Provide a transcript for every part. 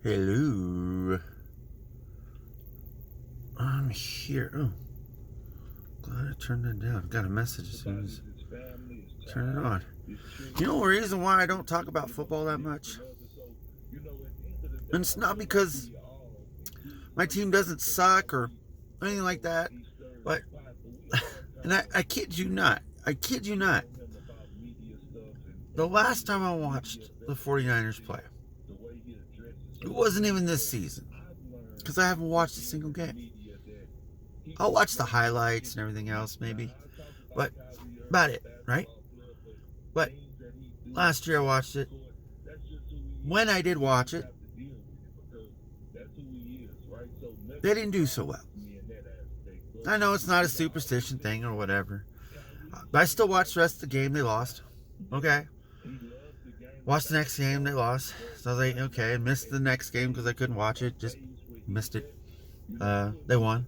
Hello. I'm here. Oh, glad I turned that down. Got a message as soon as turn it on. You know the reason why I don't talk about football that much? And it's not because my team doesn't suck or anything like that, but and I kid you not. I kid you not. The last time I watched the 49ers play, it wasn't even this season, because I haven't watched a single game. I'll watch the highlights and everything else maybe, but about it, right? But last year I watched it. When I did watch it, they didn't do so well. I know it's not a superstition thing or whatever, but I still watched the rest of the game. They lost. Okay. Watched the next game. They lost. So I was like, okay. I missed the next game because I couldn't watch it. Just missed it. They won.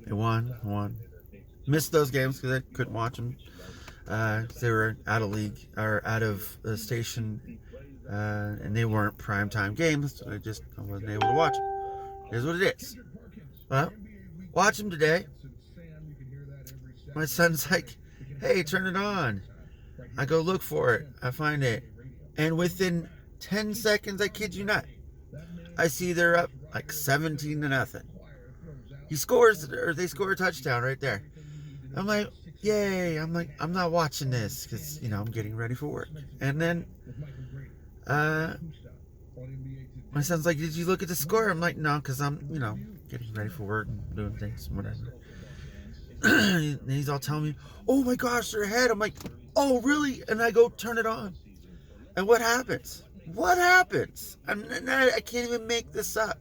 They won. Missed those games because I couldn't watch them. They were out of league or out of the station, and they weren't primetime games. So I wasn't able to watch them. Here's what it is. Well, watch them today. My son's like, "Hey, turn it on." I go look for it. I find it, and within 10 seconds, I kid you not, I see they're up like 17-0. He scores, or they score a touchdown right there. I'm like, yay. I'm like, I'm not watching this because, I'm getting ready for work. And then my son's like, did you look at the score? I'm like, no, because I'm, getting ready for work and doing things, whatever. And he's all telling me, oh my gosh, they're ahead. I'm like, oh, really? And I go turn it on. And what happens? I can't even make this up.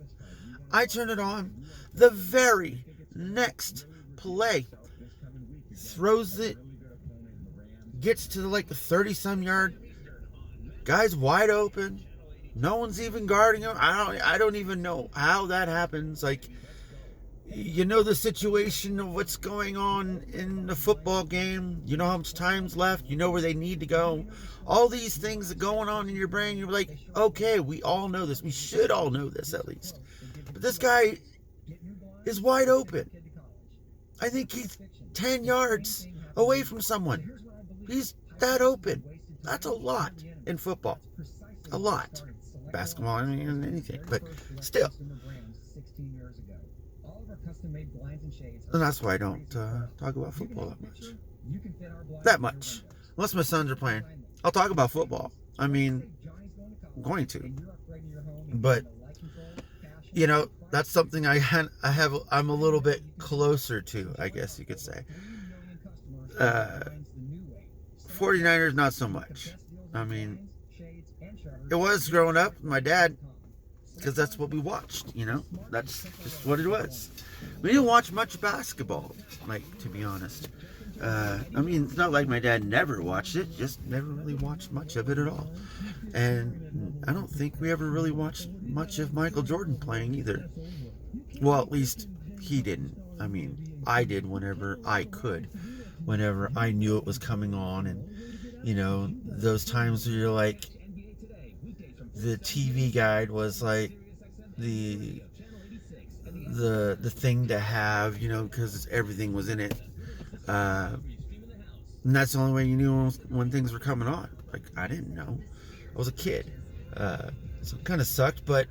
I turn it on. The very next play, throws it, gets to like the 30-some yard, guy's wide open, no one's even guarding him. I don't even know how that happens. Like, the situation of what's going on in the football game, you know how much time's left, you know where they need to go, all these things are going on in your brain. You're like, okay, we all know this, we should all know this at least, but this guy is wide open. I think he's 10 yards away from someone. He's that open. That's a lot in football. A lot. Basketball, anything. But still. And that's why I don't talk about football that much. Unless my sons are playing. I'll talk about football. I'm going to. But, that's something I'm a little bit closer to, I guess you could say. 49ers, not so much. It was growing up, my dad, because that's what we watched, That's just what it was. We didn't watch much basketball, to be honest. It's not like my dad never watched it, just never really watched much of it at all. And I don't think we ever really watched much of Michael Jordan playing either. Well, at least he didn't. I did whenever I could, whenever I knew it was coming on, and, those times where you're like, the TV guide was like the thing to have, because everything was in it. And that's the only way you knew when things were coming on. Like, I didn't know. I was a kid. So it kind of sucked, but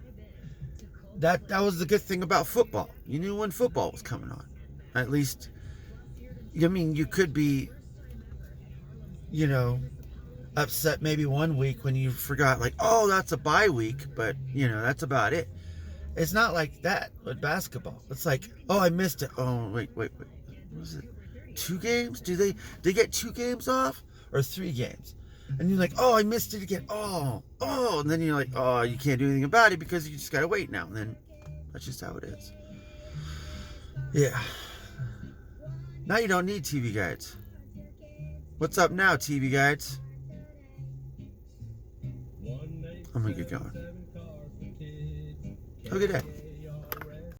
that was the good thing about football. You knew when football was coming on. At least, you could be, upset maybe one week when you forgot, like, oh, that's a bye week, but, that's about it. It's not like that with basketball. It's like, oh, I missed it. Oh, wait. What was it? 2 games? Do they get 2 games off or 3 games? And you're like, oh, I missed it again. Oh, and then you're like, oh, you can't do anything about it because you just gotta wait now. And then that's just how it is. Yeah. Now you don't need TV guides. What's up now, TV guides? I'm gonna get going. Have a good day.